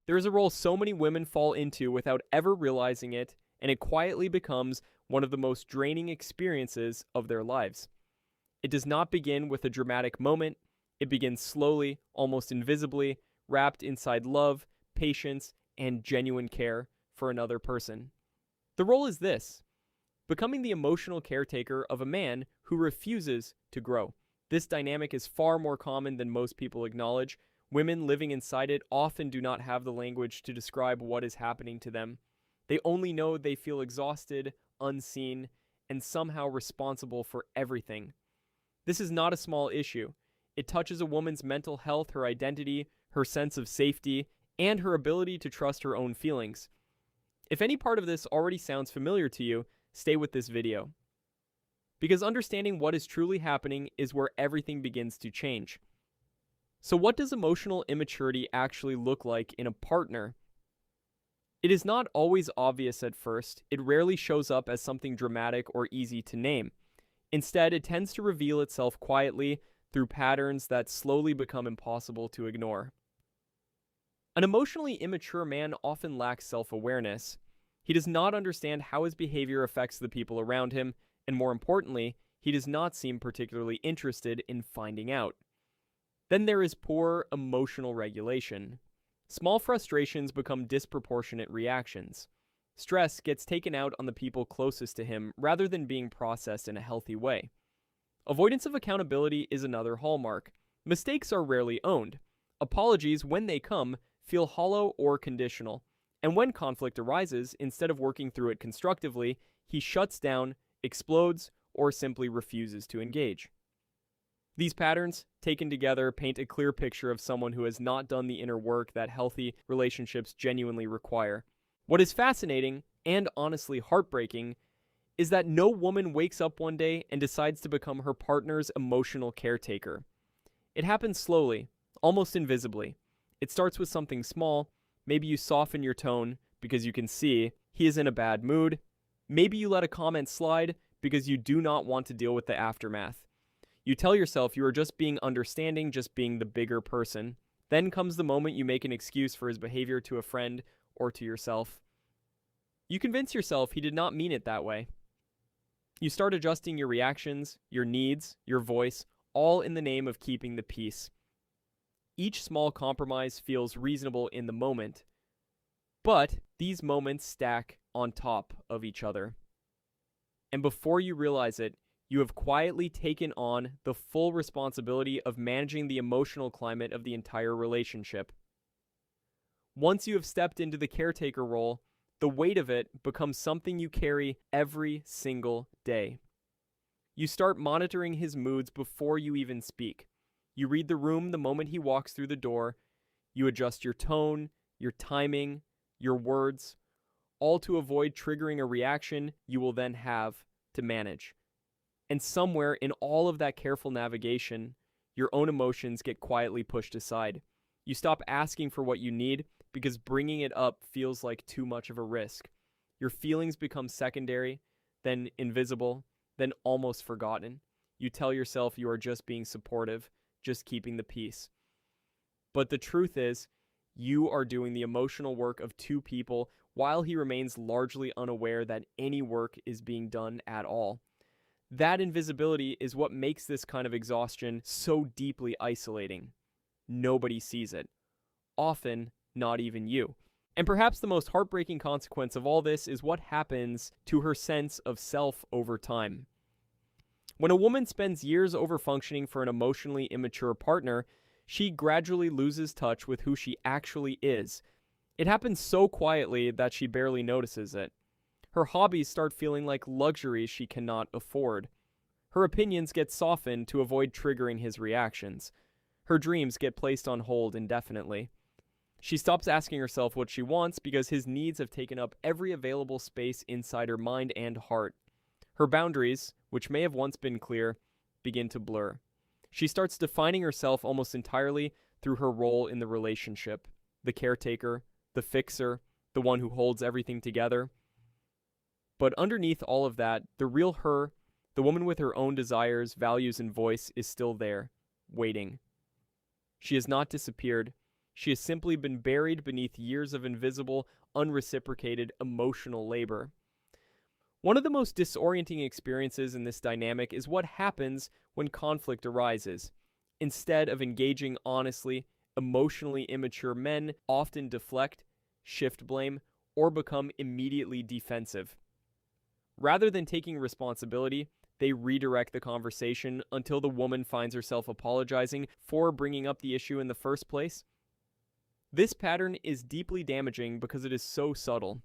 There is a role so many women fall into without ever realizing it, and it quietly becomes one of the most draining experiences of their lives. It does not begin with a dramatic moment. It begins slowly, almost invisibly, wrapped inside love, patience, and genuine care for another person. The role is this: becoming the emotional caretaker of a man who refuses to grow. This dynamic is far more common than most people acknowledge. Women living inside it often do not have the language to describe what is happening to them. They only know they feel exhausted, unseen, and somehow responsible for everything. This is not a small issue. It touches a woman's mental health, her identity, her sense of safety, and her ability to trust her own feelings. If any part of this already sounds familiar to you, stay with this video. Because understanding what is truly happening is where everything begins to change. So what does emotional immaturity actually look like in a partner? It is not always obvious at first. It rarely shows up as something dramatic or easy to name. Instead, it tends to reveal itself quietly through patterns that slowly become impossible to ignore. An emotionally immature man often lacks self-awareness. He does not understand how his behavior affects the people around him, and more importantly, he does not seem particularly interested in finding out. Then there is poor emotional regulation. Small frustrations become disproportionate reactions. Stress gets taken out on the people closest to him rather than being processed in a healthy way. Avoidance of accountability is another hallmark. Mistakes are rarely owned. Apologies, when they come, feel hollow or conditional. And when conflict arises, instead of working through it constructively, he shuts down, explodes, or simply refuses to engage. These patterns, taken together, paint a clear picture of someone who has not done the inner work that healthy relationships genuinely require. What is fascinating, and honestly heartbreaking, is that no woman wakes up one day and decides to become her partner's emotional caretaker. It happens slowly, almost invisibly. It starts with something small. Maybe you soften your tone because you can see he is in a bad mood. Maybe you let a comment slide because you do not want to deal with the aftermath. You tell yourself you are just being understanding, just being the bigger person. Then comes the moment you make an excuse for his behavior to a friend or to yourself. You convince yourself he did not mean it that way. You start adjusting your reactions, your needs, your voice, all in the name of keeping the peace. Each small compromise feels reasonable in the moment, but these moments stack on top of each other. And before you realize it, you have quietly taken on the full responsibility of managing the emotional climate of the entire relationship. Once you have stepped into the caretaker role, the weight of it becomes something you carry every single day. You start monitoring his moods before you even speak. You read the room the moment he walks through the door. You adjust your tone, your timing, your words, all to avoid triggering a reaction you will then have to manage. And somewhere in all of that careful navigation, your own emotions get quietly pushed aside. You stop asking for what you need because bringing it up feels like too much of a risk. Your feelings become secondary, then invisible, then almost forgotten. You tell yourself you are just being supportive, just keeping the peace. But the truth is, you are doing the emotional work of two people while he remains largely unaware that any work is being done at all. That invisibility is what makes this kind of exhaustion so deeply isolating. Nobody sees it. Often, not even you. And perhaps the most heartbreaking consequence of all this is what happens to her sense of self over time. When a woman spends years overfunctioning for an emotionally immature partner, she gradually loses touch with who she actually is. It happens so quietly that she barely notices it. Her hobbies start feeling like luxuries she cannot afford. Her opinions get softened to avoid triggering his reactions. Her dreams get placed on hold indefinitely. She stops asking herself what she wants because his needs have taken up every available space inside her mind and heart. Her boundaries, which may have once been clear, begin to blur. She starts defining herself almost entirely through her role in the relationship: the caretaker, the fixer, the one who holds everything together. But underneath all of that, the real her, the woman with her own desires, values, and voice, is still there, waiting. She has not disappeared. She has simply been buried beneath years of invisible, unreciprocated emotional labor. One of the most disorienting experiences in this dynamic is what happens when conflict arises. Instead of engaging honestly, emotionally immature men often deflect, shift blame, or become immediately defensive. Rather than taking responsibility, they redirect the conversation until the woman finds herself apologizing for bringing up the issue in the first place. This pattern is deeply damaging because it is so subtle.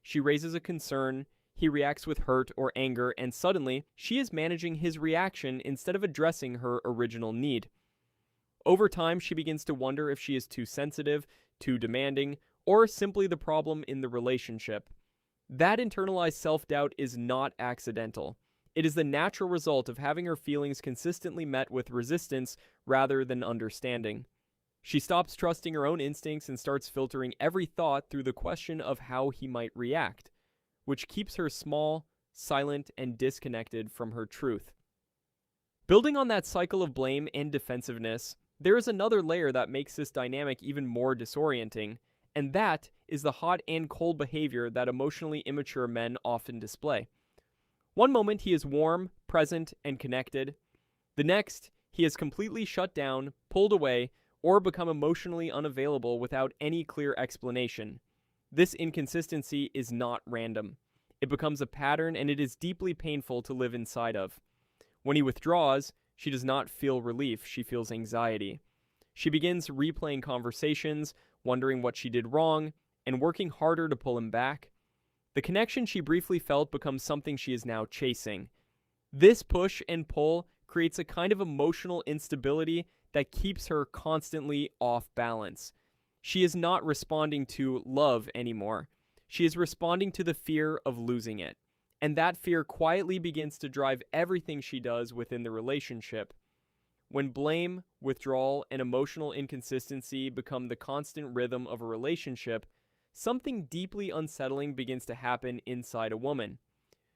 She raises a concern, he reacts with hurt or anger, and suddenly, she is managing his reaction instead of addressing her original need. Over time, she begins to wonder if she is too sensitive, too demanding, or simply the problem in the relationship. That internalized self-doubt is not accidental. It is the natural result of having her feelings consistently met with resistance rather than understanding. She stops trusting her own instincts and starts filtering every thought through the question of how he might react, which keeps her small, silent, and disconnected from her truth. Building on that cycle of blame and defensiveness, there is another layer that makes this dynamic even more disorienting, and that is the hot and cold behavior that emotionally immature men often display. One moment he is warm, present, and connected. The next, he is completely shut down, pulled away, or become emotionally unavailable without any clear explanation. This inconsistency is not random. It becomes a pattern, and it is deeply painful to live inside of. When he withdraws, she does not feel relief, she feels anxiety. She begins replaying conversations, wondering what she did wrong, and working harder to pull him back. The connection she briefly felt becomes something she is now chasing. This push and pull creates a kind of emotional instability that keeps her constantly off balance. She is not responding to love anymore. She is responding to the fear of losing it. And that fear quietly begins to drive everything she does within the relationship. When blame, withdrawal, and emotional inconsistency become the constant rhythm of a relationship, something deeply unsettling begins to happen inside a woman.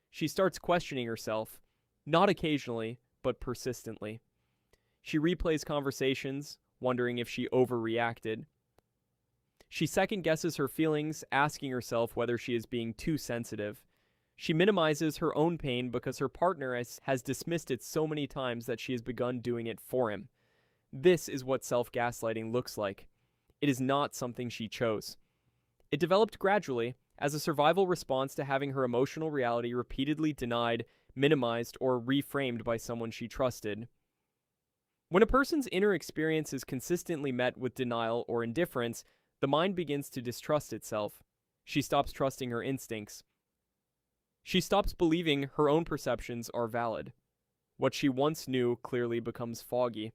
She starts questioning herself, not occasionally, but persistently. She replays conversations, wondering if she overreacted. She second-guesses her feelings, asking herself whether she is being too sensitive. She minimizes her own pain because her partner has dismissed it so many times that she has begun doing it for him. This is what self-gaslighting looks like. It is not something she chose. It developed gradually as a survival response to having her emotional reality repeatedly denied, minimized, or reframed by someone she trusted. When a person's inner experience is consistently met with denial or indifference, the mind begins to distrust itself. She stops trusting her instincts. She stops believing her own perceptions are valid. What she once knew clearly becomes foggy,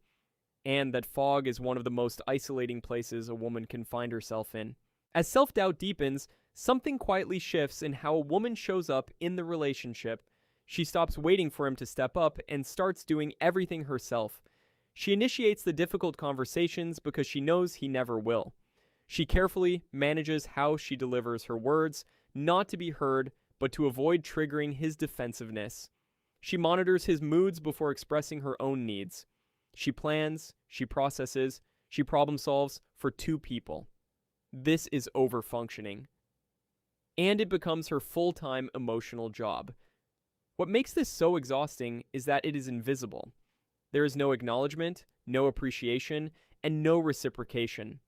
and that fog is one of the most isolating places a woman can find herself in. As self-doubt deepens, something quietly shifts in how a woman shows up in the relationship. She stops waiting for him to step up and starts doing everything herself. She initiates the difficult conversations because she knows he never will. She carefully manages how she delivers her words, not to be heard, but to avoid triggering his defensiveness. She monitors his moods before expressing her own needs. She plans, she processes, she problem solves for two people. This is overfunctioning. And it becomes her full-time emotional job. What makes this so exhausting is that it is invisible. There is no acknowledgement, no appreciation, and no reciprocation.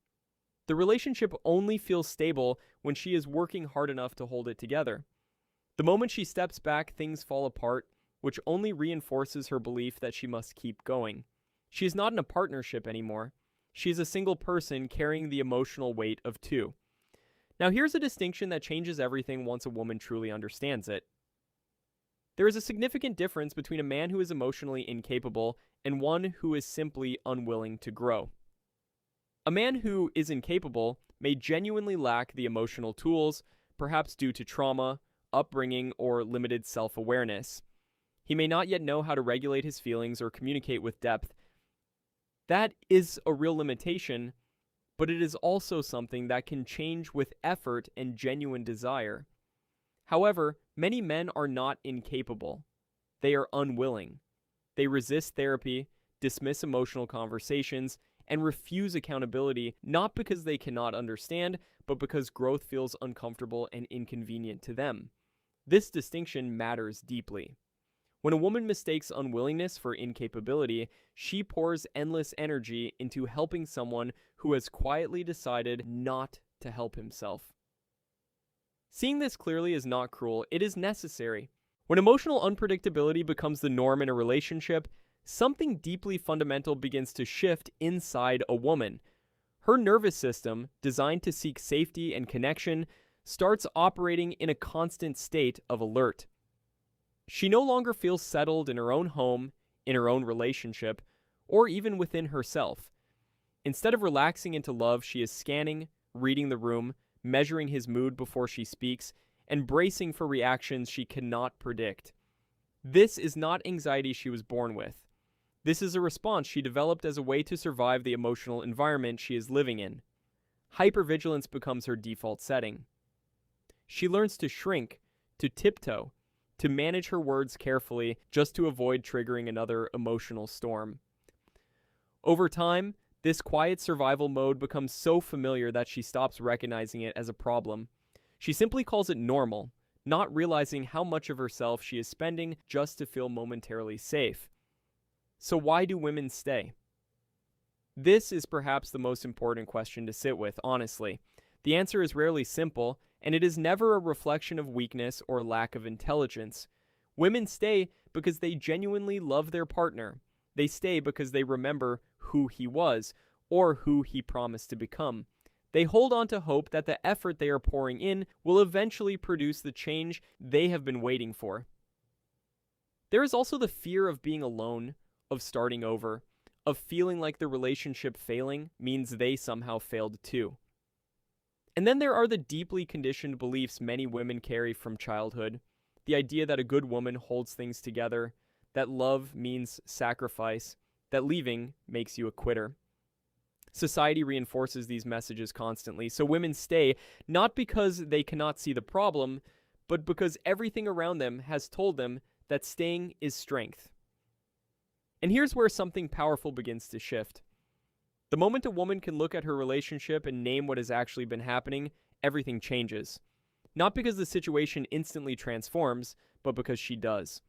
The relationship only feels stable when she is working hard enough to hold it together. The moment she steps back, things fall apart, which only reinforces her belief that she must keep going. She is not in a partnership anymore. She is a single person carrying the emotional weight of two. Now here's a distinction that changes everything once a woman truly understands it. There is a significant difference between a man who is emotionally incapable and one who is simply unwilling to grow. A man who is incapable may genuinely lack the emotional tools, perhaps due to trauma, upbringing, or limited self-awareness. He may not yet know how to regulate his feelings or communicate with depth. That is a real limitation, but it is also something that can change with effort and genuine desire. However, many men are not incapable. They are unwilling. They resist therapy, dismiss emotional conversations, and refuse accountability, not because they cannot understand, but because growth feels uncomfortable and inconvenient to them. This distinction matters deeply. When a woman mistakes unwillingness for incapability, she pours endless energy into helping someone who has quietly decided not to help himself. Seeing this clearly is not cruel, it is necessary. When emotional unpredictability becomes the norm in a relationship, something deeply fundamental begins to shift inside a woman. Her nervous system, designed to seek safety and connection, starts operating in a constant state of alert. She no longer feels settled in her own home, in her own relationship, or even within herself. Instead of relaxing into love, she is scanning, reading the room, measuring his mood before she speaks, and bracing for reactions she cannot predict. This is not anxiety she was born with. This is a response she developed as a way to survive the emotional environment she is living in. Hypervigilance becomes her default setting. She learns to shrink, to tiptoe, to manage her words carefully just to avoid triggering another emotional storm. Over time, this quiet survival mode becomes so familiar that she stops recognizing it as a problem. She simply calls it normal, not realizing how much of herself she is spending just to feel momentarily safe. So why do women stay? This is perhaps the most important question to sit with, honestly. The answer is rarely simple, and it is never a reflection of weakness or lack of intelligence. Women stay because they genuinely love their partner. They stay because they remember who he was, or who he promised to become. They hold on to hope that the effort they are pouring in will eventually produce the change they have been waiting for. There is also the fear of being alone, of starting over, of feeling like the relationship failing means they somehow failed too. And then there are the deeply conditioned beliefs many women carry from childhood. The idea that a good woman holds things together, that love means sacrifice, that leaving makes you a quitter. Society reinforces these messages constantly, so women stay not because they cannot see the problem, but because everything around them has told them that staying is strength. And here's where something powerful begins to shift. The moment a woman can look at her relationship and name what has actually been happening, everything changes. Not because the situation instantly transforms, but because she does.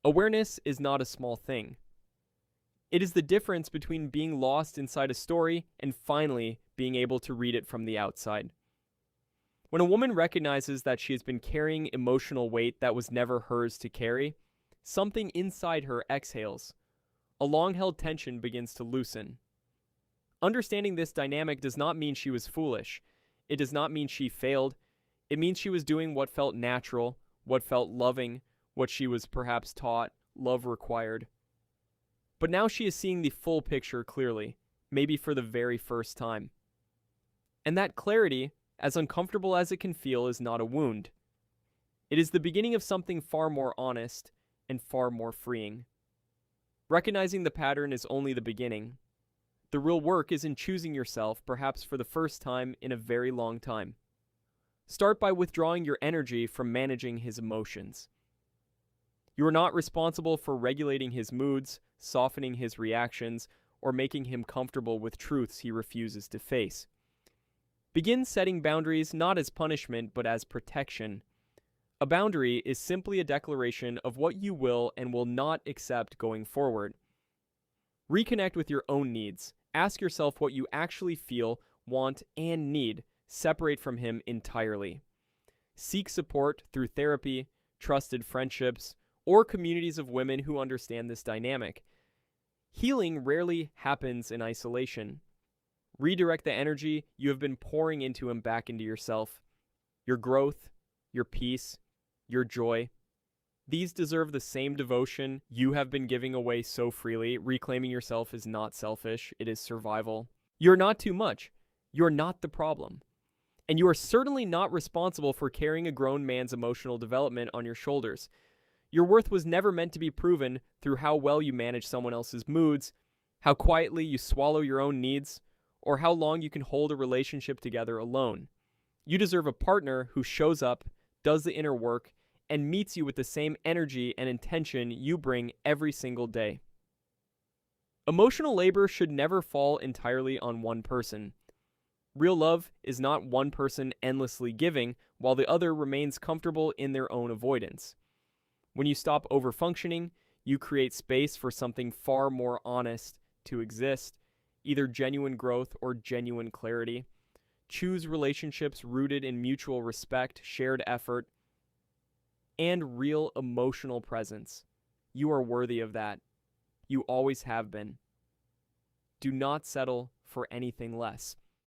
Awareness is not a small thing. It is the difference between being lost inside a story and finally being able to read it from the outside. When a woman recognizes that she has been carrying emotional weight that was never hers to carry, something inside her exhales. A long-held tension begins to loosen. Understanding this dynamic does not mean she was foolish. It does not mean she failed. It means she was doing what felt natural, what felt loving, what she was perhaps taught love required. But now she is seeing the full picture clearly, maybe for the very first time. And that clarity, as uncomfortable as it can feel, is not a wound. It is the beginning of something far more honest and far more freeing. Recognizing the pattern is only the beginning. The real work is in choosing yourself, perhaps for the first time in a very long time. Start by withdrawing your energy from managing his emotions. You are not responsible for regulating his moods, softening his reactions, or making him comfortable with truths he refuses to face. Begin setting boundaries not as punishment, but as protection. A boundary is simply a declaration of what you will and will not accept going forward. Reconnect with your own needs. Ask yourself what you actually feel, want, and need. Separate from him entirely. Seek support through therapy, trusted friendships, or communities of women who understand this dynamic. Healing rarely happens in isolation. Redirect the energy you have been pouring into him back into yourself. Your growth, your peace, your joy. These deserve the same devotion you have been giving away so freely. Reclaiming yourself is not selfish, it is survival. You're not too much. You're not the problem. And you are certainly not responsible for carrying a grown man's emotional development on your shoulders. Your worth was never meant to be proven through how well you manage someone else's moods, how quietly you swallow your own needs, or how long you can hold a relationship together alone. You deserve a partner who shows up, does the inner work, and meets you with the same energy and intention you bring every single day. Emotional labor should never fall entirely on one person. Real love is not one person endlessly giving while the other remains comfortable in their own avoidance. When you stop overfunctioning, you create space for something far more honest to exist, either genuine growth or genuine clarity. Choose relationships rooted in mutual respect, shared effort, and real emotional presence. You are worthy of that. You always have been. Do not settle for anything less.